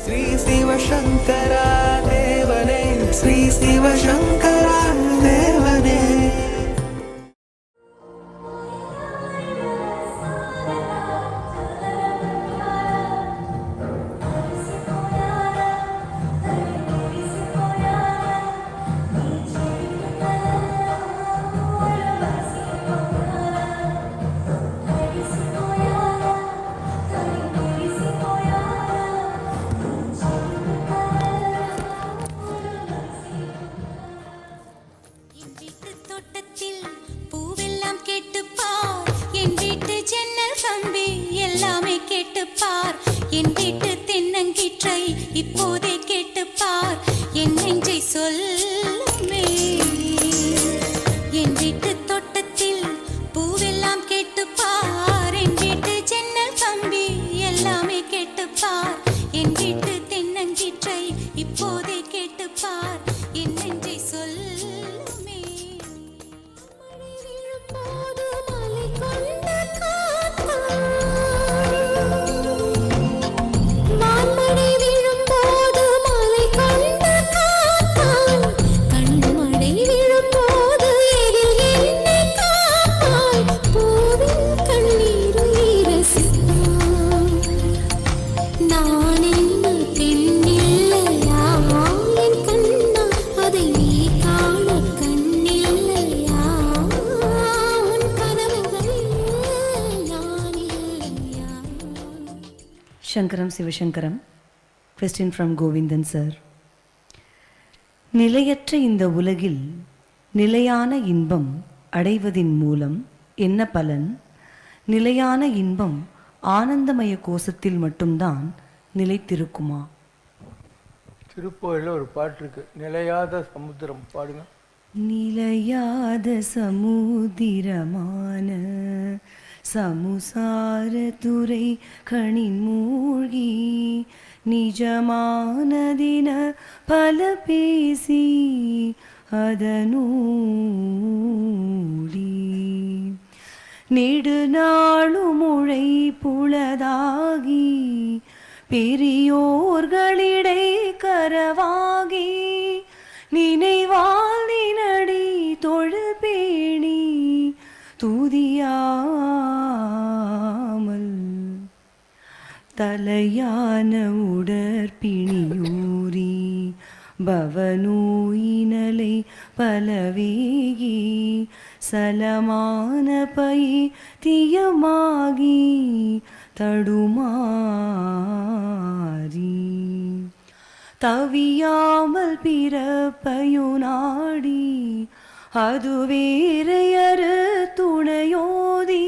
ஸ்ரீ சிவசங்கரா தேவனே, ஸ்ரீ சிவசங்கரா தேவனே. என் வீட்டு தென்னங்கீற்றை இப்போதே கேட்டுப்பார், என் நெஞ்சை சொல்லுமே. என் வீட்டு தோட்டத்தில் பூவெல்லாம் கேட்டுப்பார், என் வீட்டு ஜன்னல் கம்பி எல்லாமே கேட்டுப்பார், என் வீட்டு தென்னங்கீற்றை இப்போதே கேட்டுப்பார், என் நெஞ்சை சொல்லுமே. மழை விழும் போது மலை கொண்ட காத்தா, வான்மழை விழும் போது மலை கொண்ட காத்தா, கண்மழை விழும் போது எதில் என்னை காப்பாய், பூவின் கண்ணீரை ரசித்தாய். நான் என்ன பெண்ணில்லையா என் கண்ணா, அதை நீ காண கண்ணில்லையா, உன் கனவுகளில் நான் இல்லையா. Shankaram Sivashankaram, question from Govindan sir. நிலையற்ற இந்த உலகில் நிலையான இன்பம் அடைவதின் மூலம் என்ன பலன்? நிலையான இன்பம் ஆனந்தமய கோஷத்தில் மட்டும்தான் நிலைத்திருக்குமா? திருப்பூரில் ஒரு பாட்டு இருக்கு, நிலையாத சமுத்திரம், பாடுங்க. நிலையாத சமுதிரமான சமுசார துறை கணின் மூழ்கி நிஜமானதின பல பேசி அதனூடி நெடுநாளும் உழை புலதாகி பெரியோர்களிடை கரவாகி நினைவால் நினடி தொழில் பேணி துதியாமல் தலையான உடற்பிணியூரி பவநோயினலை பலவேகி சலமான பை தியமாகி தடுமாறி தவியாமல் பிறப்பயுனாடி அது வேறையறு துணையோதி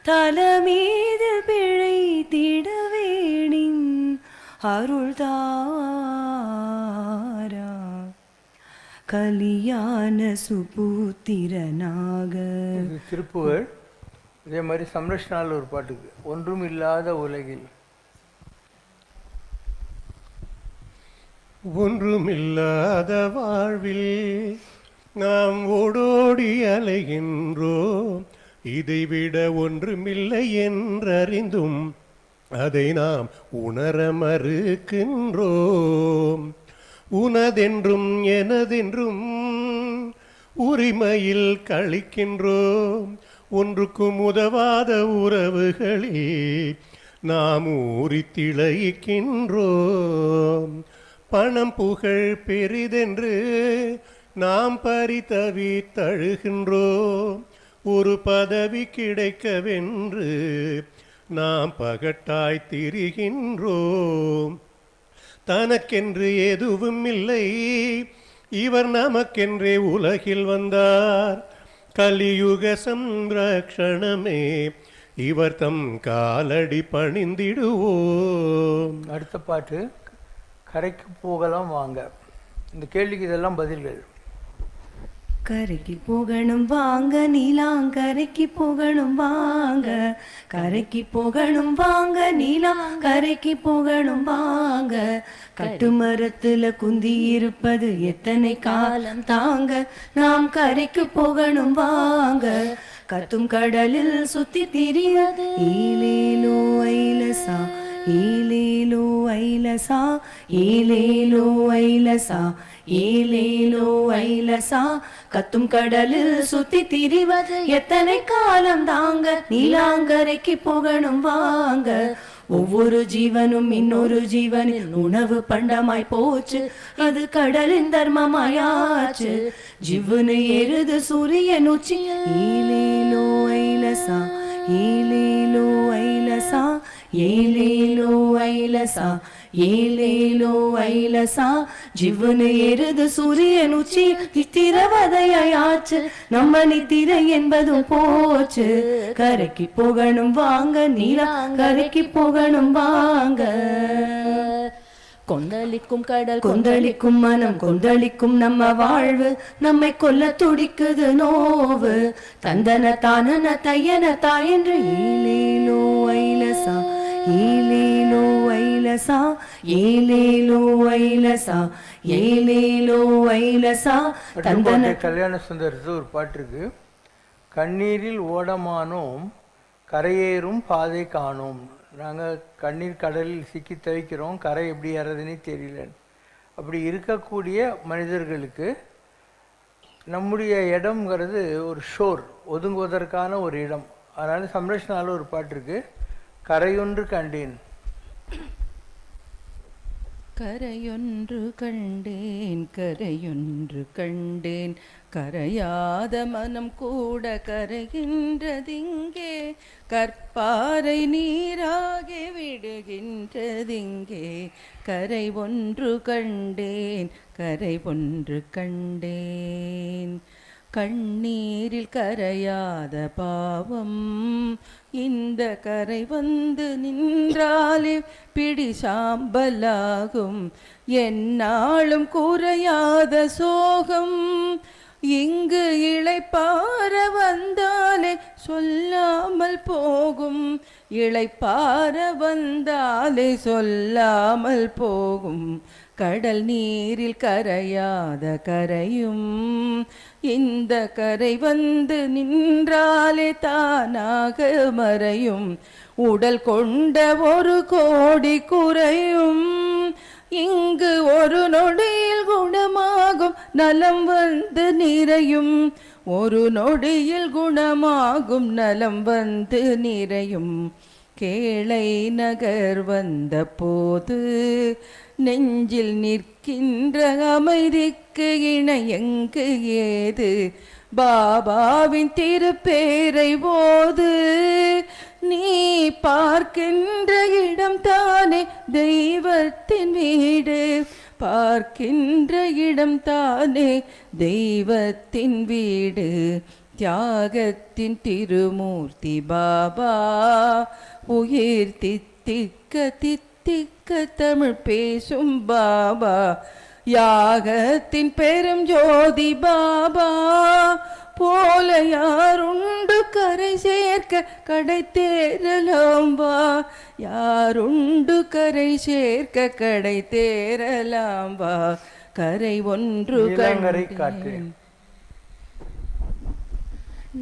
தலமீது பிழை திடவேணின் அருள்தாரா கலியான சுபுத்திரனாக. திருப்புகழ். இதே மாதிரி சம்ரஷ்ணாவில் ஒரு பாட்டுக்கு, ஒன்றும் இல்லாத உலகில். ஒன்றுமில்லாத வாழ்வில் நாம் ஓடோடி அலைகின்றோம், இதைவிட ஒன்றுமில்லை என்றறிந்தும் அதை நாம் உணர மறுக்கின்றோம். உனதென்றும் எனதென்றும் உரிமையில் கழிக்கின்றோம், ஒன்றுக்கும் உதவாத உறவுகளில் நாம் ஊறித் திளைக்கின்றோம். பணம் புகழ் பெரிதென்று நாம் பறிதவி தழுகின்றோம், ஒரு பதவி கிடைக்கவென்று நாம் பகட்டாய் திரிகின்றோம். தனக்கென்று எதுவும் இல்லை, இவர் நமக்கென்றே உலகில் வந்தார், கலியுக சம்ரக்ஷணமே இவர் தம் காலடி பணிந்திடுவோம். அடுத்த பாட்டு, கரைக்கு போகலாம் வாங்க. இந்த கேள்விக்கு இதெல்லாம் பதில்கள். கரைக்கு போகணும் வாங்க நீலாங்கரைக்கு போகணும் வாங்க, கரைக்கு போகணும் வாங்க நீலாங்கரைக்கு போகணும் வாங்க, கட்டுமரத்துல குந்தி இருப்பது எத்தனை காலம் தாங்க, நாம் கரைக்கு போகணும் வாங்க, கத்தும் கடலில் சுத்தி திரியாது ஈலேலோ ஐலசா ஏலேலோ ஐலசா ஏலேலோ ஐலசா ஏலேலோ ஐலசா கத்தும் கடலில் சுத்தி திரிவது எத்தனை காலம் தாங்க நீலாங்கரைக்கு போகணும் வாங்க ஒவ்வொரு ஜீவனும் இன்னொரு ஜீவனின் உணவு பண்டமாய் போச்சு அது கடலின் தர்மமாயாச்சு ஜிவ்வுன்னு எருது சூரியன் உச்சி ஏலேலோ ஐலசா ஏலேலோ ஐலசா ஏலேலோ ஐலசா ஏலேலோ ஐலசா ஜிவ்வுன்னு எருது சூரியன் உச்சி நித்திரவதையாச்சு நம்ம நித்திரை என்பதும் போச்சு கரைக்கு போகணும் வாங்க நீலா கரைக்கு போகணும் வாங்க கொந்தளிக்கும் கடல் கொந்தளிக்கும் மனம் கொந்தளிக்கும் நம்ம வாழ்வு நம்மை கொல்ல துடிக்குது நோவு தந்தன தானன தையன தாயென்று ஏலேலோ ஐலசா ஏலேலோ ஐலசா ஏலேலோ ஐலசா ஏலேலோ ஐலசா தந்தன கல்யாண சுந்தரத்து ஒரு பாட்டு இருக்கு. கண்ணீரில் ஓடமானோம் கரையேறும் பாதை காணோம். நாங்கள் கண்ணீர் கடலில் சிக்கி தவிக்கிறோம், கரை எப்படி ஏறதுன்னே தெரியல. அப்படி இருக்கக்கூடிய மனிதர்களுக்கு நம்முடைய இடம்ங்கிறது ஒரு ஷோர், ஒதுங்குவதற்கான ஒரு இடம். அதனால சம்ரஷ்ணாவில் ஒரு பாட்டு இருக்கு, கரையொன்று கண்டேன். கரையொன்று கண்டேன் கரையொன்று கண்டேன் கரையாத மனம் கூட கரைகின்றதிங்கே கற்பாறை நீராகி விடுகின்றதிங்கே கரை ஒன்று கண்டேன் கரை ஒன்று கண்டேன் கண்ணீரில் கரையாத பாவம் இந்த கரை வந்து நின்றாலே பிடி சாம்பலாகும் எந்நாளும் குறையாத சோகம் இங்கு இளைப்பாற வந்தாலே சொல்லாமல் போகும் இளைப்பாற வந்தாலே சொல்லாமல் போகும் கடல் நீரில் கரையாத கரையும் இந்த கரை வந்து நின்றாலே தானாக மறையும் உடல் கொண்ட ஒரு கோடி குறையும் இங்கு ஒரு நொடியில் குணமாகும் நலம் வந்து நிறையும் ஒரு நொடியில் குணமாகும் நலம் வந்து நிறையும் கேளை நகர் வந்த போது நெஞ்சில் நிற்கின்ற அமைதிக்கு இணை எங்கு ஏது பாபாவின் திருப்பேரை போது நீ பார்க்கின்ற இடம் தானே தெய்வத்தின் வீடு பார்க்கின்ற இடம் தானே தெய்வத்தின் வீடு தியாகத்தின் திருமூர்த்தி பாபா உயிர் தித்திக்க தித்திக்க தமிழ் பேசும் பாபா யாகத்தின் பெரும் ஜோதி பாபா போல யாருண்டு கரை சேர்க்க கடை தேரலாம் வா யாருண்டு கரை சேர்க்க கடை தேரலாம் வா கரை ஒன்று நீலாங்கரை காற்று.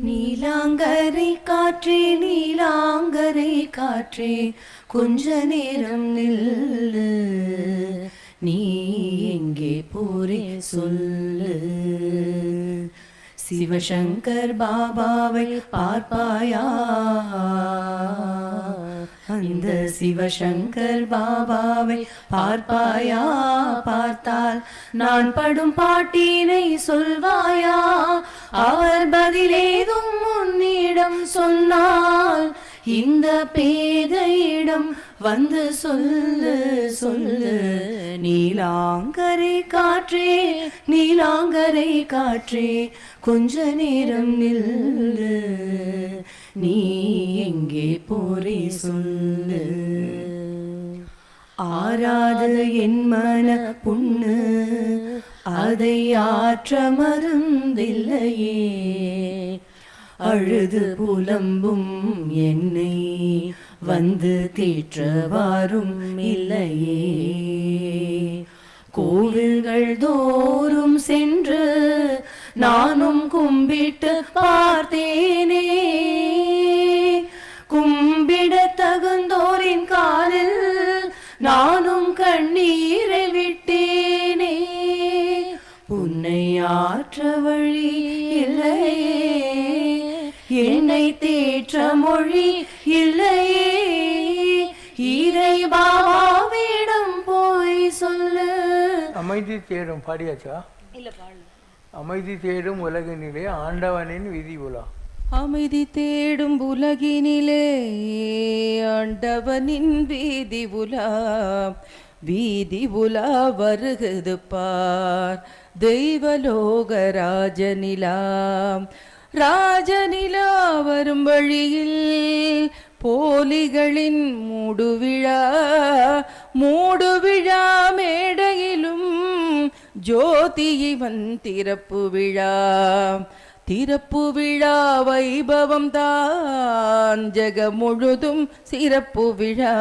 நீலாங்கரை காற்றே நீலாங்கரை காற்றே கொஞ்ச நேரம் நில்லு நீ எங்கே போரே சொல்லு சிவசங்கர் பாபாவை பார்ப்பாயா அந்த சிவசங்கர் பாபாவை பார்ப்பாயா பார்த்தால் நான் படும் பாட்டினை சொல்வாயா அவர் பதிலேதும் உன்னிடம் சொன்னால் இந்த பேதையிடம் வந்து சொல்லு சொல்லு நீலாங்கரை காற்றே நீலாங்கரை காற்றே கொஞ்ச நேரம் நில்லு நீ எங்கே போரே சொல்லு ஆராது என் மன புண்ணு அதை ஆற்ற மருந்தில்லையே அழுது புலம்பும் என்னை வந்து தேற்றவாரும் இல்லையே கோவில்கள் தோறும் சென்று நானும் கும்பிட்டு பார்த்தேனே கும்பிட தகுந்தோரின் காலில் அமைதி தேடும் பாடியாச்சா? அமைதி தேடும் உலகினிலே ஆண்டவனின் விதி உலா. அமைதி தேடும் உலகினிலே ஆண்டவனின் வீதி உலா, வீதி உலா வருகுது பார் தெய்வலோக ராஜநிலா. ராஜநிலா வரும் வழியில் போலிகளின் மூடுவிழா, மூடுவிழா மேடையிலும் ஜோதியிவன் திறப்பு விழா. திறப்பு விழா வைபவம் தான் ஜெக முழுதும் சிறப்பு விழா.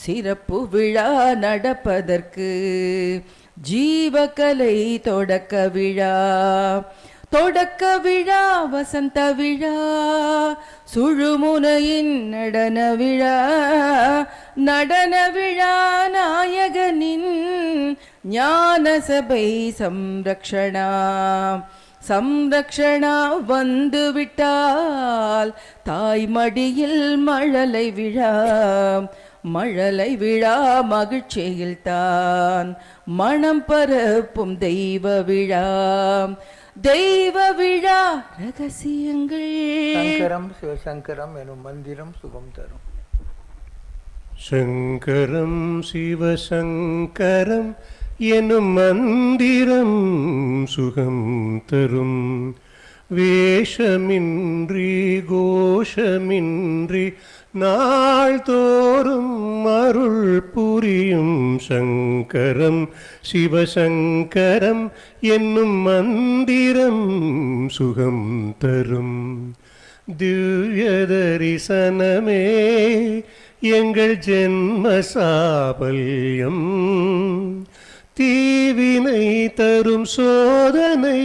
சிறப்பு விழா நடப்பதற்கு ஜீவகலை தொடக்க விழா. தொடக்க விழா வசந்த விழா, சுழுமுனையின் நடன விழா. நடன விழா நாயகனின் ஞான சபை சம்ரக்ஷணா. சம்ரக்ஷணா வந்து விட்டால் தாய்மடியில் மழலை விழா. மழலை விழா மகிழ்ச்சியில் தான் மனம் பரப்பும் தெய்வ விழா. தெய்வ விழா ரகசியங்கள். சங்கரம் சிவசங்கரம் எனும் மந்திரம் சுகம் தரும். சங்கரம் சிவசங்கரம் எனும் மந்திரம் சுகம் தரும். வேஷமின்றி கோஷமின்றி நாள்தோறும் அருள் புரியும் சங்கரம் சிவசங்கரம் என்னும் மந்திரம் சுகம் தரும். திவ்ய தரிசனமே எங்கள் ஜென்ம சாபல்யம். தீவினை தரும் சோதனை,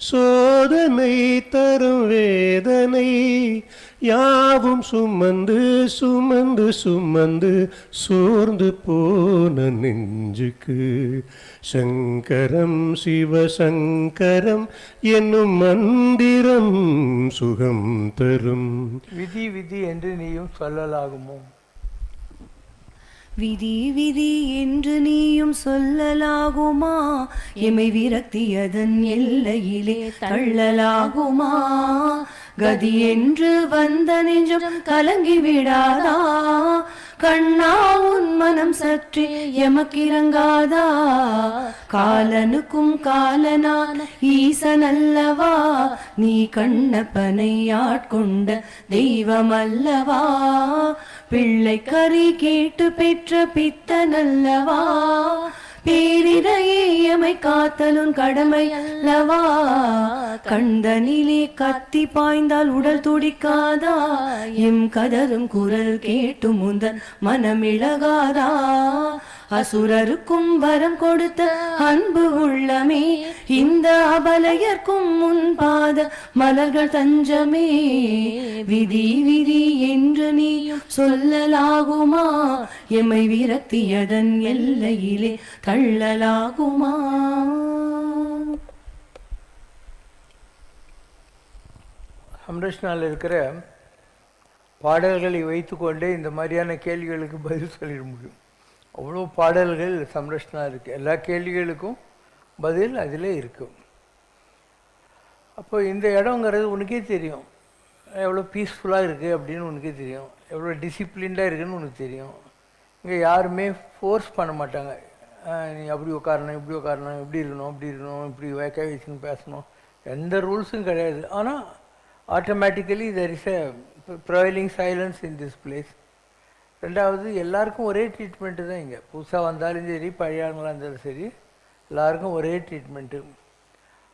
சோதனை தரும் வேதனை. யாவும் சுமந்து சுமந்து சுமந்து சோர்ந்து போன நெஞ்சுக்கு சங்கரம் சிவசங்கரம் என்னும் மந்திரம் சுகம் தரும். விதி விதி என்று நீயும் சொல்லலாகுமோ? விதி விதி என்று நீயும் சொல்லலாகுமா? எமை விரக்தியதன் எல்லையிலே தள்ளலாகுமா? கதி என்று வந்த நெஞ்சம் கலங்கி விடாதா? கண்ணா உன் மனம் சற்றே எமக்கிறங்காதா? காலனுக்கும் காலனான ஈசன் அல்லவா? நீ கண்ணப்பனை ஆட்கொண்ட தெய்வம் அல்லவா? பிள்ளை கறி கேட்டு பெற்ற பித்தன் அல்லவா? பேரிடையே எமை காத்தலுன் கடமை அல்லவா? கண்டனிலே கத்தி பாய்ந்தால் உடல் துடிக்காதா? எம் கதரும் குரல் கேட்டு முந்தன் மனமிழகாதா? அசுரருக்கும் வரம் கொடுத்த அன்பு உள்ளமே, இந்த அபலையர்க்கும் முன் பாத மலர்கள் தஞ்சமே. விதி விதி என்று நீயும் சொல்லலாகுமா? எமை விரக்தியதன் எல்லையிலே தள்ளலாகுமா? சம்ரஷ்ணாவில் இருக்கிற பாடல்களை வைத்துக்கொண்டே இந்த மாதிரியான கேள்விகளுக்கு பதில் சொல்லிட முடியும். அவ்வளோ பாடல்கள் சம்ரஷ்ணா இருக்குது. எல்லா கேள்விகளுக்கும் பதில் அதில் இருக்கும். அப்போ இந்த இடங்கிறது உனக்கே தெரியும், எவ்வளோ பீஸ்ஃபுல்லாக இருக்குது அப்படின்னு உனக்கே தெரியும், எவ்வளோ டிசிப்ளின்டாக இருக்குதுன்னு உனக்கு தெரியும். இங்கே யாருமே ஃபோர்ஸ் பண்ண மாட்டாங்க. நீ அப்படி உட்காரணும், இப்படி உட்காரணும், இப்படி இருக்கணும், அப்படி இருக்கணும், இப்படி கை வச்சுன்னு பேசணும், எந்த ரூல்ஸும் கிடையாது. ஆனால் automatically there is a prevailing silence in this place. ரெண்டாவது, எல்லாருக்கும் ஒரே ட்ரீட்மெண்ட்டு தான். இங்கே புதுசாக வந்தாலும் சரி, பழைய ஆளுங்களாக இருந்தாலும் சரி, எல்லாருக்கும் ஒரே ட்ரீட்மெண்ட்டு.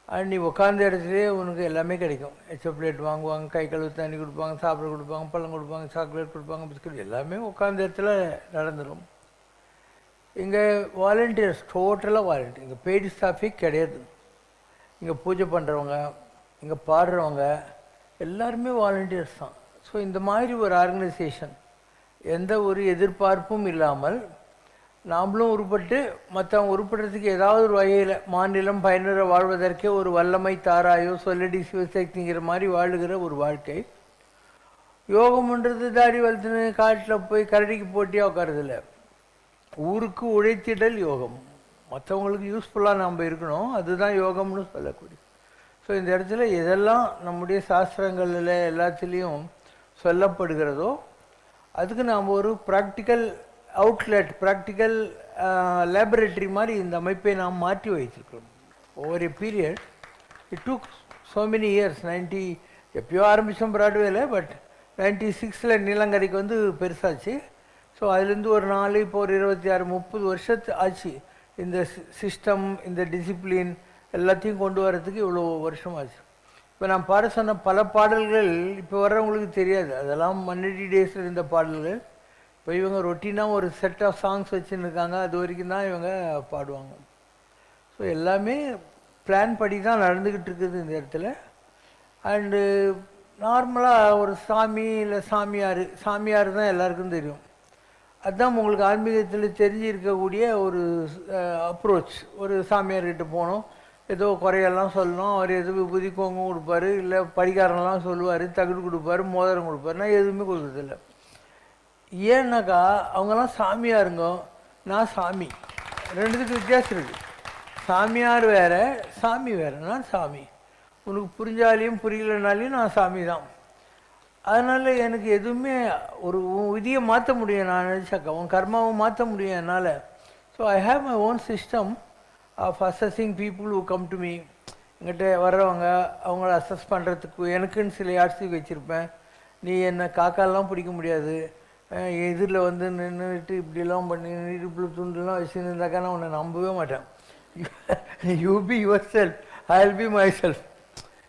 அண்ட் நீ உட்காந்த இடத்துலேயே உனக்கு எல்லாமே கிடைக்கும். சாக்லேட் வாங்குவாங்க, கை கழுவு தண்ணி கொடுப்பாங்க, சாப்பிட கொடுப்பாங்க, பழம் கொடுப்பாங்க, சாக்லேட் கொடுப்பாங்க, பிஸ்கட் எல்லாமே உட்காந்த இடத்துல நடந்துடும். இங்கே வாலண்டியர்ஸ், டோட்டலாக வாலண்டியர். இங்கே பெய்டு ஸ்டாஃபே கிடையாது. இங்கே பூஜை பண்ணுறவங்க, இங்கே பாடுறவங்க எல்லாருமே வாலண்டியர்ஸ் தான். ஸோ இந்த மாதிரி ஒரு ஆர்கனைசேஷன் எந்த ஒரு எதிர்பார்ப்பும் இல்லாமல் நாமளும் உருப்பட்டு மற்றவங்க உருப்படுறதுக்கு ஏதாவது ஒரு வகையில் மாநிலம் பயனுற வாழ்வதற்கே ஒரு வல்லமை தாராயோ சொல்லடி சிவசக்திங்கிற மாதிரி வாழுகிற ஒரு வாழ்க்கை. யோகம்ன்றது தாடி வளர்த்துன்னு காட்டில் போய் கரடிக்கு போட்டியாக உட்காரதில்ல. ஊருக்கு உழைத்திடல் யோகம். மற்றவங்களுக்கு யூஸ்ஃபுல்லாக நம்ம இருக்கணும், அதுதான் யோகம்னு சொல்லக்கூடிய. ஸோ இந்த இடத்துல எதெல்லாம் நம்முடைய சாஸ்திரங்களில் எல்லாத்துலேயும் சொல்லப்படுகிறதோ அதுக்கு நாம் ஒரு ப்ராக்டிக்கல் அவுட்லெட், ப்ராக்டிக்கல் லேபரேட்டரி மாதிரி இந்த அமைப்பை நாம் மாற்றி வைத்திருக்கிறோம். Over a period it took so many years. எப்பயோ ஆரம்பித்தோம் ப்ராட்வேல, பட் 96 நீலங்கரைக்கு வந்து பெருசாச்சு. ஸோ அதுலேருந்து ஒரு 4 இப்போ ஒரு 26-30 வருஷத்து ஆச்சு இந்த சிஸ்டம், இந்த டிசிப்ளின் எல்லாத்தையும் கொண்டு வரதுக்கு இவ்வளோ வருஷம் ஆச்சு. இப்போ நான் பாட சொன்ன பல பாடல்கள் இப்போ வர்றவங்களுக்கு தெரியாது, அதெல்லாம் 180 டேஸில் இருந்த பாடல்கள். இப்போ இவங்க ரொட்டீனாக ஒரு செட் ஆஃப் சாங்ஸ் வச்சுன்னு இருக்காங்க, அது வரைக்கும் தான் இவங்க பாடுவாங்க. ஸோ எல்லாமே பிளான் படி தான் நடந்துக்கிட்டு இருக்குது இந்த இடத்துல. அண்டு நார்மலாக ஒரு சாமி இல்லை சாமியார் தான் எல்லாருக்கும் தெரியும். அதுதான் உங்களுக்கு ஆன்மீகத்தில் தெரிஞ்சிருக்கக்கூடிய ஒரு அப்ரோச். ஒரு சாமியார்கிட்ட போனோம், ஏதோ குறையெல்லாம் சொல்லணும், அவர் எது விபூதி கோங்கம் கொடுப்பாரு, இல்லை படிக்காரெல்லாம் சொல்லுவார், தகுடு கொடுப்பாரு, மோதிரம் கொடுப்பாரு. நான் எதுவுமே கொடுக்குறதில்ல. ஏன்னாக்கா அவங்கெல்லாம் சாமியாருங்க, நான் சாமி, ரெண்டுத்துக்கு வித்தியாசம் இருக்குது. சாமியார் வேறு, சாமி வேறு. நான் சாமி, உனக்கு புரிஞ்சாலையும் புரியலனாலையும் நான் சாமி தான். அதனால் எனக்கு எதுவுமே ஒரு விதியை மாற்ற முடியும். நான் நினச்சாக்கா உன் கர்மாவை மாற்ற முடியும் என்னால். So I have my own system of assessing people who come to me. எங்கிட்ட வர்றவங்க அவங்கள அசஸ் பண்ணுறதுக்கு எனக்குன்னு சில யாட்சிக்கு வச்சுருப்பேன். நீ என்னை காக்காலாம் பிடிக்க முடியாது, எதிரில் வந்து நின்றுட்டு இப்படிலாம் பண்ணி இடுப்பில் துண்டுலாம் வச்சுருந்தாக்கா நான் உன்னை நம்பவே மாட்டேன். You be your self, I will be my self.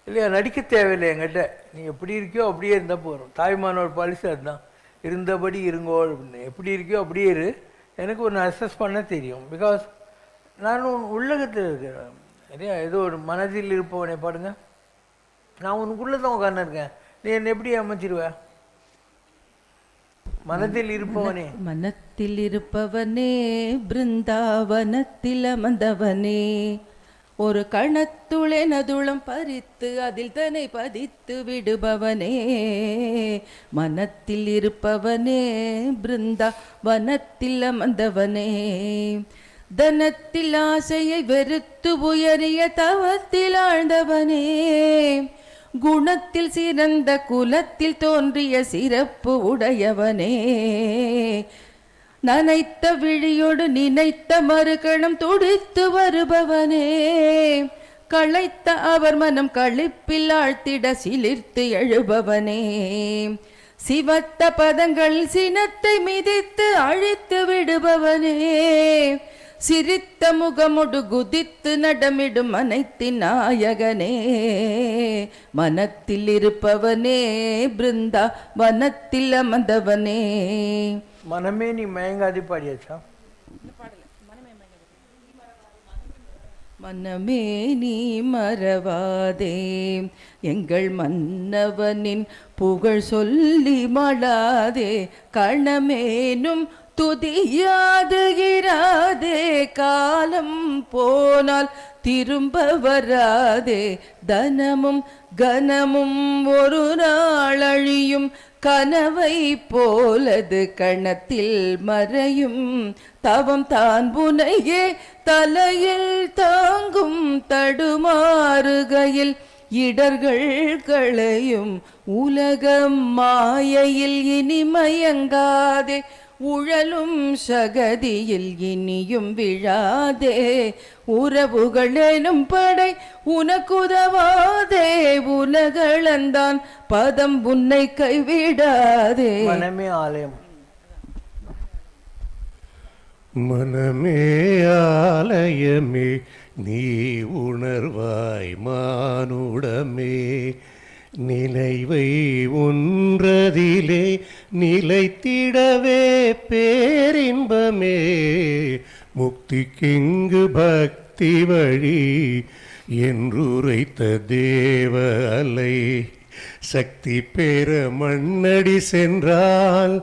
இல்லையா, நடிக்க தேவையில்லை என்கிட்ட. நீ எப்படி இருக்கியோ அப்படியே இருந்தால் போகிறோம். தாய்மானோட பாலிசி அதுதான், இருந்தபடி இருங்கோ அப்படின்னு. எப்படி இருக்கியோ அப்படியே இரு. எனக்கு ஒன்று அசஸ் பண்ண தெரியும். பிகாஸ் நான் உள்ளகத்தில் இருக்கிறேன் இல்லையா. ஏதோ ஒரு மனதில் இருப்பவனே பாடுங்க, நான் உனக்குள்ளே தான் உட்காந்துருக்கேன், நீ என்னை எப்படி அமைச்சிருவ? மனதில் இருப்பவனே, மனத்தில் இருப்பவனே, பிருந்தாவனத்தில் அமர்ந்தவனே, ஒரு கணத்துளெனதுளம் பறித்து அதில் தன்னை பதித்து விடுபவனே. மனத்தில் இருப்பவனே, பிருந்தா வனத்தில் அமர்ந்தவனே, தனத்தில் ஆசையை வெறுத்து உயரிய தவத்தில் ஆழ்ந்தவனே, குணத்தில் சிறந்த குலத்தில் தோன்றிய சிறப்பு உடையவனே, நனைத்த விழியோடு நினைத்த மறுகணம் துடித்து வருபவனே, களைத்த அவர் மனம் களிப்பில் ஆழ்த்திட சிலிர்த்து எழுபவனே, சிவத்த பதங்கள் சினத்தை மிதித்து அழித்து விடுபவனே, சிரித்த முகமுடு குதித்து நடமிடும் அனைத்தின் நாயகனே. மனத்தில் இருப்பவனே, பிருந்தா வனத்தில் அமர்ந்தவனே. மனமே நீ மயங்காதி பாடியாச்சா? மனமே நீ மறவாதே, எங்கள் மன்னவனின் புகழ் சொல்லி மழாதே, கணமேனும் துதியாது இராதே, காலம் போனால் திரும்ப வராதே, தனமும் கனமும் ஒரு நாள் அழியும், கனவை போலது கணத்தில் மறையும், தவம் தான் புனையே தலையில் தாங்கும், தடுமாறுகையில் இடர்கள் களையும், உலகம் மாயையில் இனிமயங்காதே, உழலும் சகதியில் இனியும் விழாதே, உறவுகளெனும் படை உனக்குதவாதே, உலகளந்தான் பதம் உன்னை கைவிடாதே. மனமே ஆலயம். மனமே ஆலயமே நீ உணர்வாய் மானுடமே, நினைவை ஒன்றதிலே நிலைத்திடவே பேரின்பமே, முக்திக்கெங்கு பக்தி வழி என்றுரைத்த தேவ அலை, சக்தி பெற மண்ணடி சென்றால்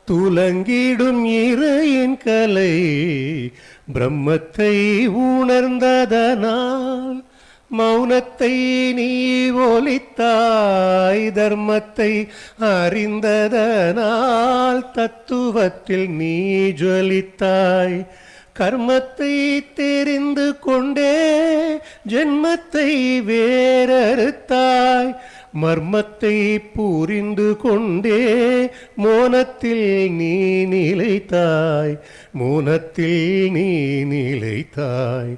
துலங்கிடும் இறையின் கலை, பிரம்மத்தை உணர்ந்ததனால் மௌனத்தை நீ ஒலித்தாய், தர்மத்தை அறிந்ததனால் தத்துவத்தில் நீ ஜொலித்தாய், கர்மத்தை தெரிந்து கொண்டே ஜென்மத்தை வேறறுத்தாய், மர்மத்தை புரிந்து கொண்டே மோனத்தில் நீ நிலைத்தாய், மோனத்தில் நீ நிலைத்தாய்.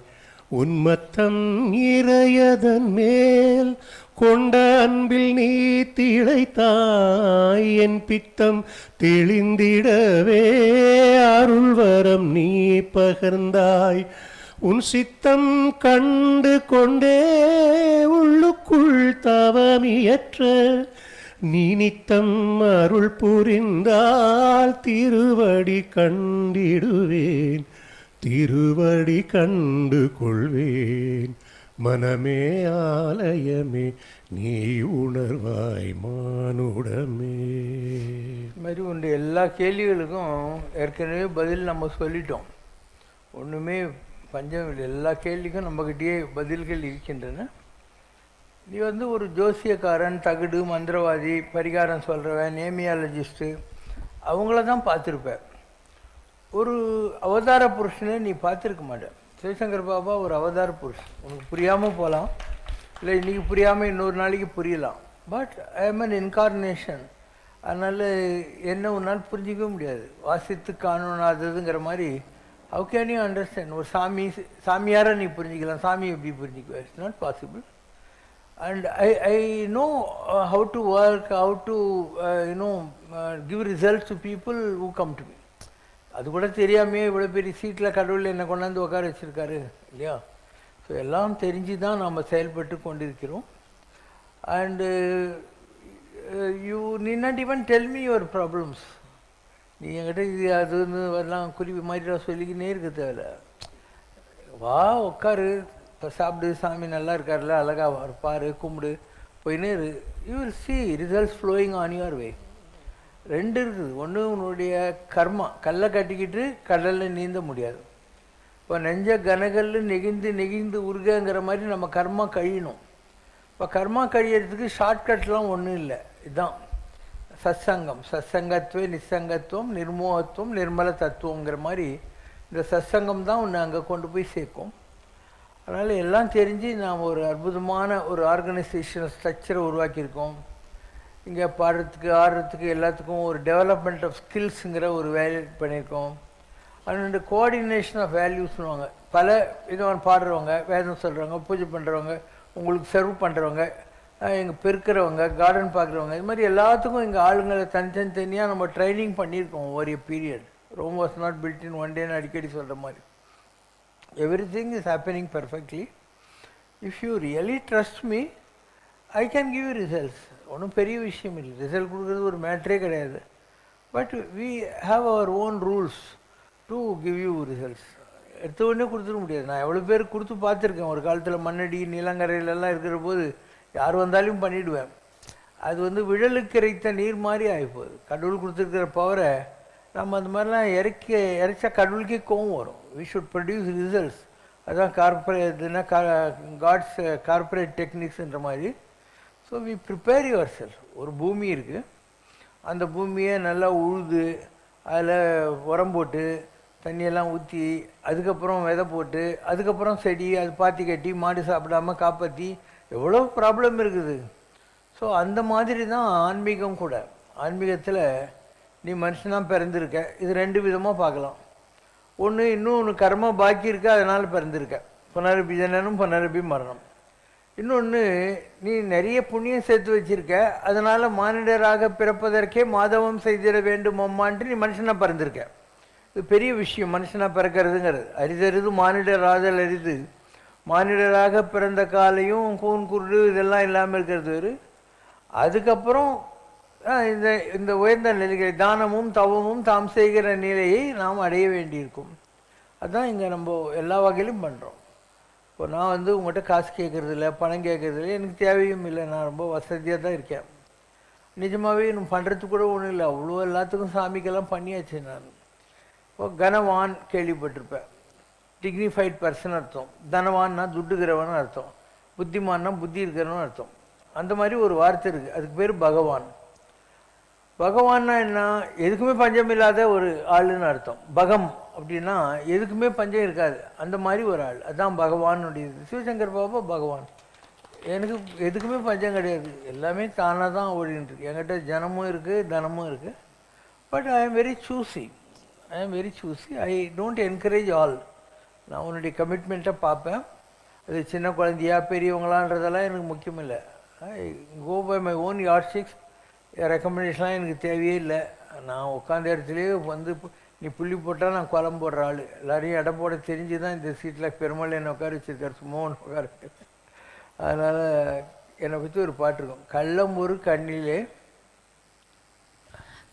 உன்மத்தம் இறையதன் மேல் கொண்ட அன்பில் நீ திளைத்தாய், என் பித்தம் தெளிந்திடவே அருள்வரம் நீ பகர்ந்தாய். உன் சித்தம் கண்டு கொண்டே உள்ளுக்குள் தவமியற்ற நீ நித்தம் அருள் புரிந்தால் திருவடி கண்டிடுவேன், திருவடி கண்டு கொள்வேன். மனமே ஆலயமே நீ உணர்வாய் மானுடமே. இது மாதிரி உண்டு எல்லா கேள்விகளுக்கும் ஏற்கனவே பதில் நம்ம சொல்லிட்டோம். ஒன்றுமே பஞ்சம் இல்லை. எல்லா கேள்விக்கும் நம்மக்கிட்டேயே பதில்கள் இருக்கின்றன. நீ வந்து ஒரு ஜோசியக்காரன், தகுடு, மந்திரவாதி, பரிகாரம் சொல்கிறவன், நேமியாலஜிஸ்ட்டு அவங்கள தான் பார்த்துருப்ப. ஒரு அவதார புருஷனை நீ பார்த்துருக்க மாட்டேன். சிவசங்கர் பாபா ஒரு அவதார புருஷன். உனக்கு புரியாமல் போகலாம், இல்லை இன்றைக்கி புரியாமல் இன்னொரு நாளைக்கு புரியலாம். But I am an incarnation. அதனால் என்ன ஒரு நாள் புரிஞ்சிக்கவே முடியாது. வாசித்து காணாததுங்கிற மாதிரி ஹவு கேன் யூ அண்டர்ஸ்டாண்ட்? ஒரு சாமியாரை நீ புரிஞ்சிக்கலாம், சாமி எப்படி புரிஞ்சிக்குவேன்? It's not possible. And I know how to work, how to give results to people who come to me. அது கூட தெரியாமையே இவ்வளோ பெரிய சீட்டில் கடவுள் என்னை கொண்டாந்து உட்கார வச்சுருக்காரு இல்லையா? ஸோ எல்லாம் தெரிஞ்சு தான் நாம் செயல்பட்டு கொண்டிருக்கிறோம். And you need not even tell me your problems. நீ என்கிட்ட இது அதுன்னு எல்லாம் குறிப்பு மாதிரி சொல்லிக்கினே இருக்க தேவையில்ல. வா உட்காரு, இப்போ சாப்பிடு, சாமி நல்லா இருக்கார்ல, அழகாக பாரு, கும்பிடு, போயினே இரு. You will see results flowing on your way. ரெண்டு இருக்குது. ஒன்று உன்னுடைய கர்மா. கல்லை கட்டிக்கிட்டு கடலில் நீந்த முடியாது. இப்போ நெஞ்ச கனகல் நெகிழ்ந்து நெகிழ்ந்து உருகங்கிற மாதிரி நம்ம கர்மா கழியணும். இப்போ கர்மா கழியறதுக்கு ஷார்ட்கட்லாம் ஒன்றும் இல்லை. இதுதான் சத்சங்கம். சத்சங்கத்துவே நிசங்கத்துவம், நிர்மோகத்துவம், நிர்மல தத்துவங்கிற மாதிரி இந்த சத்சங்கம் தான் உன்னை அங்கே கொண்டு போய் சேர்க்கும். அதனால் எல்லாம் தெரிஞ்சு நாம் ஒரு அற்புதமான ஒரு ஆர்கனைசேஷன் ஸ்ட்ரக்சரை உருவாக்கியிருக்கோம். இங்கே பாடுறதுக்கு, ஆடுறதுக்கு, எல்லாத்துக்கும் ஒரு டெவலப்மெண்ட் ஆஃப் ஸ்கில்ஸுங்கிற ஒரு வேல்யூ பண்ணியிருக்கோம். அண்ட் கோஆர்டினேஷன் ஆஃப் வேல்யூஸ்னுவாங்க. பல விதமான பாடுறவங்க, வேதம் சொல்கிறவங்க, பூஜை பண்ணுறவங்க, உங்களுக்கு சர்வ் பண்ணுறவங்க, எங்கள் பெருக்கிறவங்க, கார்டன் பார்க்குறவங்க, இது மாதிரி எல்லாத்துக்கும் எங்கள் ஆளுங்களை தனித்தனியாக நம்ம ட்ரைனிங் பண்ணியிருக்கோம் ஒரு period. Rome was not built in one டேன்னு அடிக்கடி சொல்கிற மாதிரி. Everything is happening perfectly. If you really trust me, I can give you results. ஒன்றும் பெரிய விஷயம் இல்லை. ரிசல்ட் கொடுக்குறது ஒரு மேட்ரே கிடையாது. But we have our own rules to give you results. எடுத்த உடனே கொடுத்துட முடியாது. நான் எவ்வளோ பேர் கொடுத்து பார்த்துருக்கேன். ஒரு காலத்தில் மண்ணடி, நிலங்கரையிலெல்லாம் இருக்கிற போது யார் வந்தாலும் பண்ணிவிடுவேன். அது வந்து விழலுக்கு இறைத்த நீர் மாதிரி ஆகிப்போகுது. கடவுள் கொடுத்துருக்கிற பவரை நம்ம அந்த மாதிரிலாம் இறைச்சா கடவுளுக்கே கோவம் வரும். We should produce results. அதுதான் இதுனா காட்ஸ் கார்பரேட் டெக்னிக்ஸ்ன்ற மாதிரி. So we prepare yourself. ஒரு பூமி இருக்குது, அந்த பூமியை நல்லா உழுது அதில் உரம் போட்டு தண்ணியெல்லாம் ஊற்றி, அதுக்கப்புறம் விதை போட்டு, அதுக்கப்புறம் செடி, அது பாத்தி கட்டி, மாடு சாப்பிடாமல் காப்பாற்றி, எவ்வளோ ப்ராப்ளம் இருக்குது. ஸோ அந்த மாதிரி தான் ஆன்மீகம் கூட. ஆன்மீகத்தில் நீ மனுஷனாக பிறந்திருக்க. இது ரெண்டு விதமாக பார்க்கலாம். ஒன்று, இன்னும் ஒன்று கர்மா பாக்கி இருக்க, அதனால் பிறந்திருக்க, புனரபி ஜனனம் புனரபி மரணம். இன்னொன்று, நீ நிறைய புண்ணியம் சேர்த்து வச்சுருக்க, அதனால் மானிடராக பிறப்பதற்கே மாதவம் செய்திட வேண்டும் அம்மான்ட்டு நீ மனுஷனாக பிறந்திருக்க. இது பெரிய விஷயம். மனுஷனாக பிறக்கிறதுங்கிறது அரிதறிது, மானிடராதல் அரிது. மானிடராக பிறந்த காலையும் கூன் குருடு இதெல்லாம் இல்லாமல் இருக்கிறது வேறு. அதுக்கப்புறம் இந்த உயர்ந்த நிலைகளை, தானமும் தவமும் தாம் செய்கிற நிலையை நாம் அடைய வேண்டியிருக்கும். அதுதான் இங்கே நம்ம எல்லா வகையிலும் பண்ணுறோம். இப்போ நான் வந்து உங்கள்கிட்ட காசு கேட்குறது இல்லை, பணம் கேட்குறது இல்லை, எனக்கு தேவையும் இல்லை. நான் ரொம்ப வசதியாக தான் இருக்கேன். நிஜமாகவே இன்னும் பண்ணுறதுக்கு கூட ஒன்றும் இல்லை. அவ்வளோ எல்லாத்துக்கும் சாமிக்கெல்லாம் பண்ணியாச்சு. நான் இப்போ கனவான் கேள்விப்பட்டிருப்பேன். டிக்னிஃபைட் பர்சன் அர்த்தம். தனவான்னா துட்டுக்கிறவன் அர்த்தம். புத்திமான்னா புத்தி இருக்கிறவன் அர்த்தம். அந்த மாதிரி ஒரு வார்த்தை இருக்குது, அதுக்கு பேர் பகவான். பகவான்னா என்ன? எதுக்குமே பஞ்சம் இல்லாத ஒரு ஆளுன்னு அர்த்தம். பகம் அப்படின்னா எதுக்குமே பஞ்சம் இருக்காது, அந்த மாதிரி ஒரு ஆள். அதுதான் பகவானுடையது. சிவசங்கர் பாபா பகவான். எனக்கு எதுக்குமே பஞ்சம் கிடையாது, எல்லாமே தானாக தான் ஓடிட்டுருக்கு. என்கிட்ட ஜனமும் இருக்குது, தனமும் இருக்குது. But I am very choosy. I don't encourage all. நான் உன்னுடைய கமிட்மெண்ட்டை பார்ப்பேன். அது சின்ன குழந்தையா பெரியவங்களான்றதெல்லாம் எனக்கு முக்கியம் இல்லை. ஐ கோ பை மை ஓன் யார்ட்ஸ்டிக்ஸ். ரெக்கமெண்டேஷன்லாம் எனக்கு தேவையே இல்லை. நான் உட்காந்த இடத்துலையே வந்து நீ புள்ளி போட்டால் நான் குழம்பு போடுற ஆள். எல்லாரையும் இடம் போட தெரிஞ்சு தான் இந்த சீட்டில் பெருமாள் என்னை உட்கார வச்சுருக்காரு, சும்மா ஒன்று உட்கார. அதனால் என்னை பற்றி ஒரு பாட்டு இருக்கும். கள்ளம் ஒரு கண்ணிலே,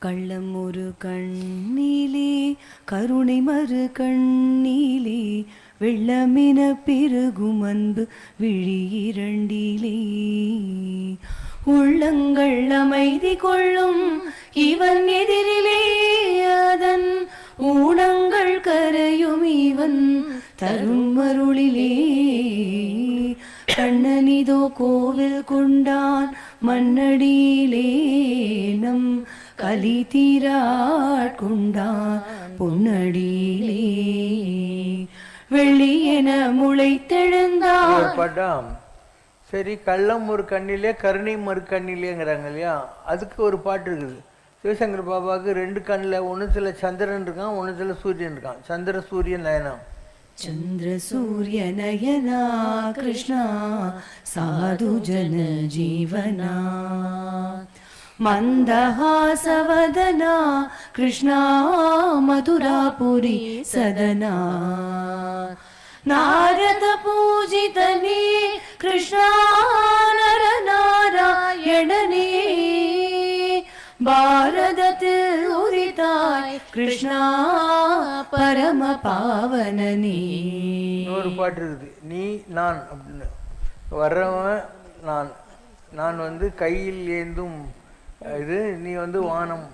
கள்ளம் ஒரு கண்ணிலே கருணை மறு கண்ணிலே வெள்ளமென பெருகும் அன்பு விழி இரண்டிலே உள்ளங்கள் அமைதி கொள்ளும் இவன் எதிரிலே அதன் ஊனங்கள் கரையும் இவன் தரும் அருளிலே கண்ணனிதோ கோவில் கொண்டான் மண்ணடியிலே நம் கலி தீராட் கொண்டான் பொன்னடியிலே வெள்ளி என முளைத்தெழுந்தான் படம். சரி, கள்ளம் ஒரு கண்ணிலே கருணை மறு கண்ணிலேங்கிறாங்க இல்லையா, அதுக்கு ஒரு பாட்டு இருக்குது. சிவசங்கர் பாபாவுக்கு 2 கண்ணில், ஒன்றுத்துல சந்திரன் இருக்கான், ஒன்றுத்துல சூரியன் இருக்கான். சந்திர சூரிய நயனா. चंद्र सूर्य नयना कृष्णा साधु जन जीवना मंदहासवदना कृष्णा मधुरापुरी सदना नारद पूजितने कृष्णा नर नारायणने பாரதத்தில் உரித்தாய் கிருஷ்ணா பரம பாவனனே. ஒரு பாட்டு இருக்குது, நீ நான் அப்படின்னு. வர்றவன் நான், நான் வந்து கையில் ஏந்தும் இது, நீ வந்து வானம்.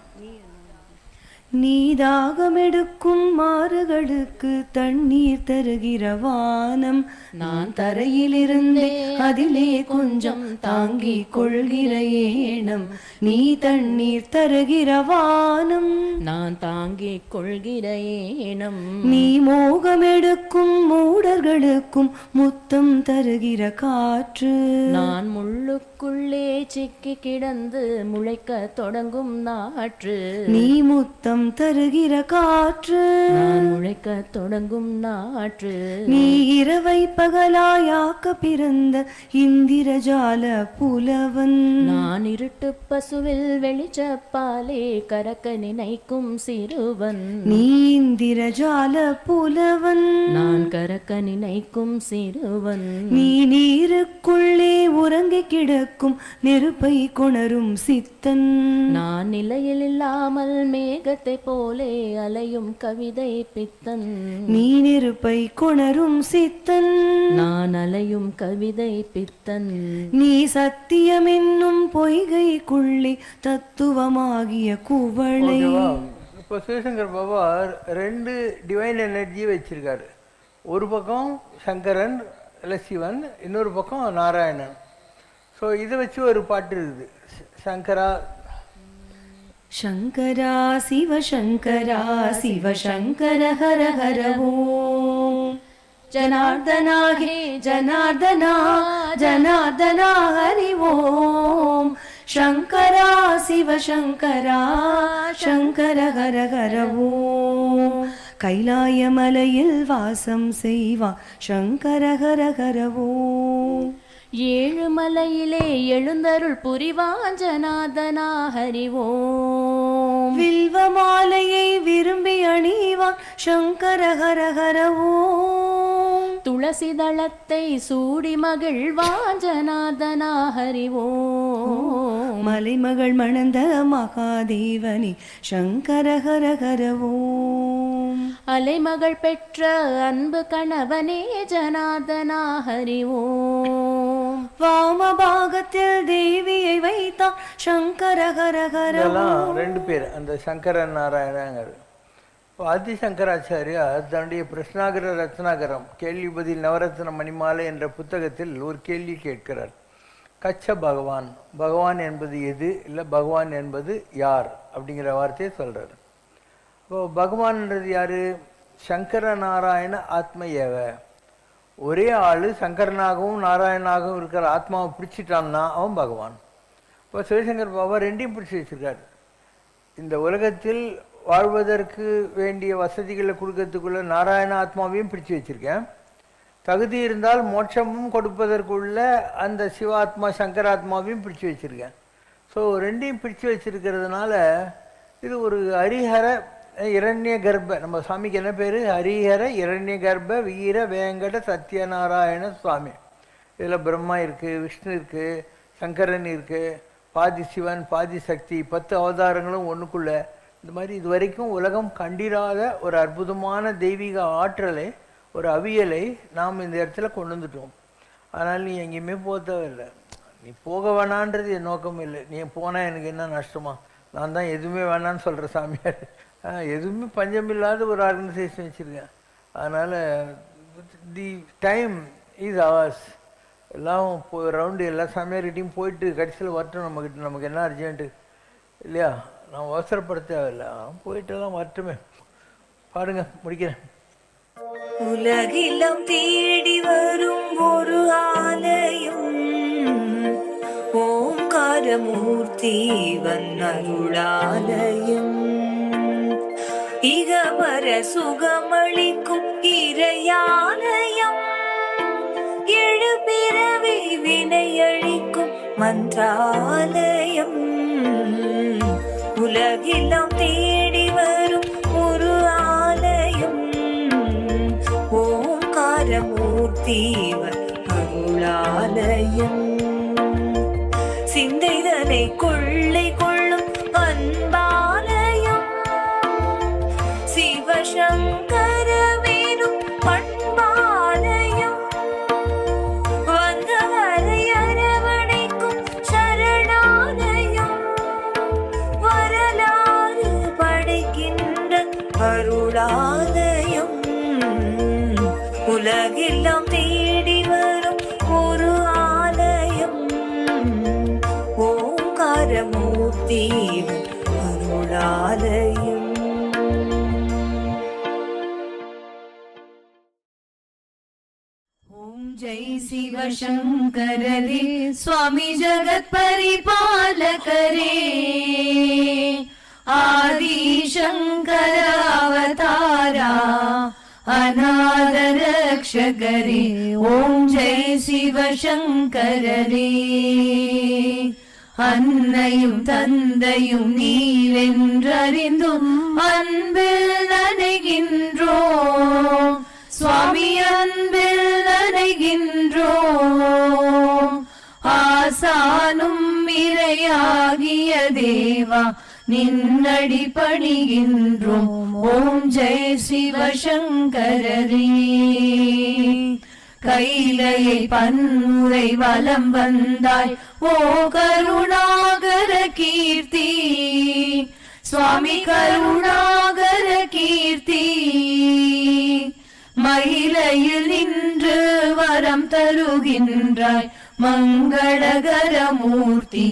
நீ தாகமெடுக்கும் மாறுகளுக்கு தண்ணீர் தருகிற வானம், நான் தரையிலிருந்தே அதிலே கொஞ்சம் தாங்கிக் கொள்கிற ஏனம். நீ தண்ணீர் தருகிற வானம், நான் தாங்கிக் கொள்கிற ஏனம். நீ மோகமெடுக்கும் மூடர்களுக்கும் முத்தம் தருகிற காற்று, நான் முள்ளுக்குள்ளே சிக்கி கிடந்து முளைக்க தொடங்கும் நாற்று. நீ முத்தம் தருகிற காற்று, நான் முளைக்க தொடங்கும் நாற்று. நீ இரவை பகலாயாக்க பிறந்த இந்திரஜால புலவன், நான் இருட்டு பசுவில் வெளிச்சப்பாலே கறக்க நினைக்கும் சிறுவன். நீ இந்திரஜால புலவன், நான் கறக்க நினைக்கும் சிறுவன். நீ நீருக்குள்ளே உறங்கி கிடக்கும் நெருப்பை கொணரும் சித்தன், நான் நிலையில் இல்லாமல் மேகத்தை போலே அலையும் கவிதை பித்தன். நீ நெருப்பை கொணரும் சித்தன், நான் அலையும் கவிதை பித்தன். நீ சத்தியம் என்னும் பொய்கைக்குள்ளே தத்துவமாகிய குவளை. இப்போ சிவசங்கர் பாபா 2 டிவைன் எனர்ஜி வச்சிருக்காரு. ஒரு பக்கம் சங்கரன் இல்லை சிவன், இன்னொரு பக்கம் நாராயணன். ஸோ இதை வச்சு ஒரு பாட்டு இருக்குது. சங்கரா शंकरा शिव शंकरा शिव शंकर हर हर ओम जनार्दना हे जनार्दना जनार्दना हरि ओम शंकरा शिव शंकरा शंकर हर हर ओम கைலாயமலையில் வாசம் செய்வா சங்கர ஹர ஹர ஓம். ஏழுமலையிலே எழுந்தருள் புரிவாஞ்சநாதனா ஹரிவோம். வில்வ மாலையை விரும்பி அணிவான் சங்கர ஹர ஹர ஓம். துளசி தளத்தை சூடி மகிழ்வாஞ்சநாதனா ஹரிவோம். மலைமகள் மணந்த மகாதேவனி சங்கர ஹர ஹர ஓம். அலைமகள் பெற்ற அன்பு கணவனே ஜனார்தனா ஹரிவோம். வாமபாகத்தில் தேவியை வைத்தான் சங்கர ஹர ஹர இதெல்லாம் 2 பேர், அந்த சங்கரன் நாராயணங்கிறது. ஆதிசங்கராச்சாரியா தன்னுடைய பிரஸ்னாகர ரத்னாகரம் கேள்வி பதில் நவரத்ன மணிமாலை என்ற புத்தகத்தில் ஒரு கேள்வி கேட்கிறார். கச்ச பகவான், பகவான் என்பது எது, இல்லை பகவான் என்பது யார் அப்படிங்கிற வார்த்தையை சொல்கிறார். இப்போ பகவான்ன்றது யார்? சங்கர நாராயண ஆத்ம ஏவ. ஒரே ஆள் சங்கரனாகவும் நாராயணனாகவும் இருக்கிற ஆத்மாவை பிடிச்சிட்டான்னா அவன் பகவான். இப்போ சிவசங்கர் பாபா ரெண்டையும் பிடிச்சி வச்சிருக்காரு. இந்த உலகத்தில் வாழ்வதற்கு வேண்டிய வசதிகளை கொடுக்கறதுக்குள்ள நாராயண ஆத்மாவையும் பிடிச்சி வச்சிருக்கேன். தகுதி இருந்தால் மோட்சமும் கொடுப்பதற்குள்ள அந்த சிவாத்மா சங்கராத்மாவையும் பிடிச்சி வச்சிருக்கேன். ஸோ ரெண்டையும் பிடிச்சி வச்சிருக்கிறதுனால இது ஒரு ஹரிஹர இரண்ய கர்ப்ப, நம்ம சுவாமிக்கு என்ன பேர்? ஹரிஹர இரண்ய கர்ப்ப வீர வேங்கட சத்யநாராயண சுவாமி. இதில் பிரம்மா இருக்குது, விஷ்ணு இருக்குது, சங்கரன் இருக்குது, பாதி சிவன் பாதி சக்தி, 10 அவதாரங்களும் ஒன்றுக்குள்ளே. இந்த மாதிரி இது வரைக்கும் உலகம் கண்டிராத ஒரு அற்புதமான தெய்வீக ஆற்றலை, ஒரு அவியலை நாம் இந்த இடத்துல கொண்டு வந்துட்டோம். ஆனால் நீ எங்கேயுமே போக தேவையில்லை. நீ போக வேணான்றது என் நோக்கம் இல்லை. நீ போனால் எனக்கு என்ன நஷ்டமா? நான் தான் எதுவுமே வேணான்னு சொல்கிற சாமியார். எதுவுமே பஞ்சமில்லாத ஒரு ஆர்கனைசேஷன் வச்சுருக்கேன். அதனால் தி டைம் இஸ் அவர்ஸ். எல்லாம் ரவுண்டு எல்லா சாமியார்கிட்டையும் போயிட்டு கடைசியில் வரட்டும். நமக்கு என்ன அர்ஜென்ட்டு இல்லையா? நான் அவசரப்பட தேவையில்லை. போயிட்டெல்லாம் வரட்டுமே. பாருங்க, முடிக்கிறேன். உலகிலம் தேடி வரும் ஒரு ஆலயம், ஓங்காரமூர்த்தி வன்னருளாலயம். இகவர சுகமளிக்கும் இறையாலயம், எழுபிறவி வினையளிக்கும் மன்றாலயம். உலகிலம் தேடி வரும் ஒரு ஆலயம், ஓங்காரமூர்த்தி அருளாலயம். சிந்தைதனை கொள்ளை கொள்ளும் அன்பாலயம், சிவசங்கர வேணும் பண்பாலயம். வந்தவரை அரவணைக்கும் சரணாலயம், வரலாறு படைக்கின்ற அருளாலயம். உலகெல்லாம் தேடி வரும் ஒரு ஆலயம், ஓங்காரமூர்த்தி அருளாலயம். ஓம் ஜெய் சிவசங்கரரே சுவாமி ஜகத் பரிபாலகரே, ஆதி சங்கர அவதாரா அநாத ரக்ஷகரே. ஓம் ஜெய் சிவசங்கரரே. அன்னையும் தந்தையும் நீவென்றறிந்தும் அன்பில் நனைகின்றோம் சுவாமி, அன்பில் நனைகின்றோம். ஆசானும் இறையாகிய தேவா நின்னடி பணிகின்றோம். ஓம் ஜெய் சிவசங்கரரே. கைலையை பன்முறை வலம் வந்தாய் ஓ கருணாகர கீர்த்தி, சுவாமி கருணாகர கீர்த்தி. மயிலையில் நின்று வரம் தருகின்றாய் மங்களகர மூர்த்தி.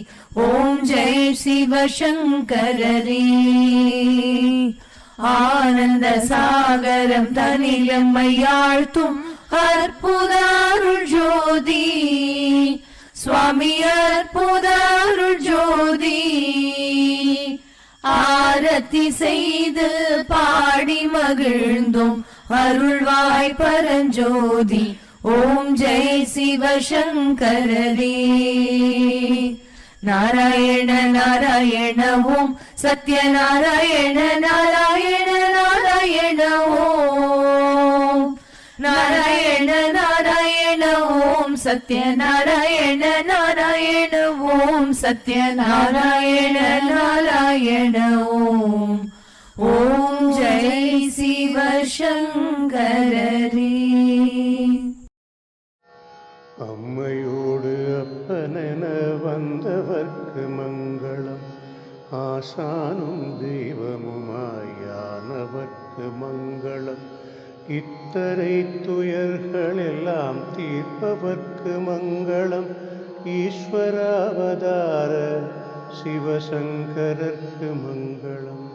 ஓம் ஜெய் சிவசங்கரரே. ஆனந்த சாகரம் தனிலம்மையாழ்த்தும் அற்புத அருள் ஜோதி, சுவாமி அற்புத அருள் ஜோதி. ஆரத்தி செய்து பாடி மகிழ்ந்தோம் அருள்வாய் பரஞ்சோதி. ஓம் ஜெய் சிவசங்கரரே. நாராயண நாராயண ஓம் சத்யநாராயண நாராயண நாராயண ஓம். நாராயண நாராயண ஓம் சத்யநாராயண நாராயண ஓம் சத்யநாராயண நாராயண ஓம். ஓம் ஜெய் சிவசங்கரரே. அம்மையோடு அப்பனென வந்தவர்க்கு மங்களம், ஆசானும் தெய்வமுமாயானவர்க்கு மங்களம். இத்தனை துயர்கள் எல்லாம் தீர்ப்பவர்க்கு மங்களம், ஈஸ்வராவதார சிவசங்கரர்க்கு மங்களம்.